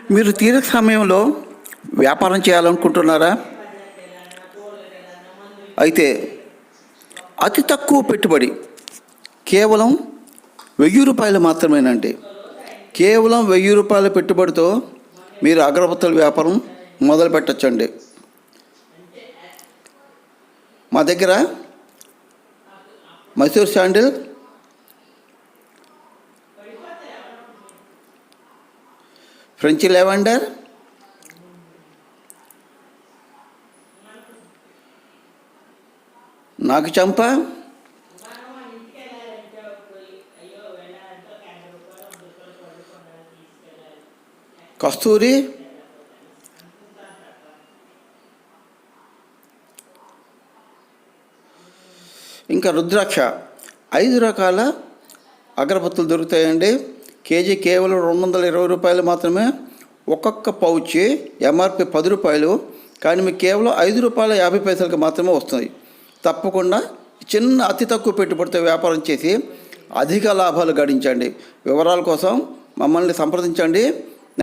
మీరు తీరిక సమయంలో వ్యాపారం చేయాలనుకుంటున్నారా? అయితే అతి తక్కువ పెట్టుబడి, కేవలం 1000 రూపాయలు మాత్రమేనండి. కేవలం 1000 రూపాయల పెట్టుబడితో మీరు అగరబత్తుల వ్యాపారం మొదలు పెట్టచ్చండి. మా దగ్గర మైసూర్ శాండిల్, ఫ్రెంచ్ లెవెండర్, నాగచంప, కస్తూరి, ఇంకా రుద్రాక్ష, 5 రకాల అగరబత్తులు దొరుకుతాయండి. కేజీ కేవలం 220 రూపాయలు మాత్రమే. ఒక్కొక్క పౌచ్ ఎంఆర్పి 10 రూపాయలు, కానీ మీకు కేవలం 5 రూపాయల 50 పైసలకి మాత్రమే వస్తుంది. తప్పకుండా చిన్న అతి తక్కువ పెట్టుబడితో వ్యాపారం చేసి అధిక లాభాలు గడించండి. వివరాల కోసం మమ్మల్ని సంప్రదించండి.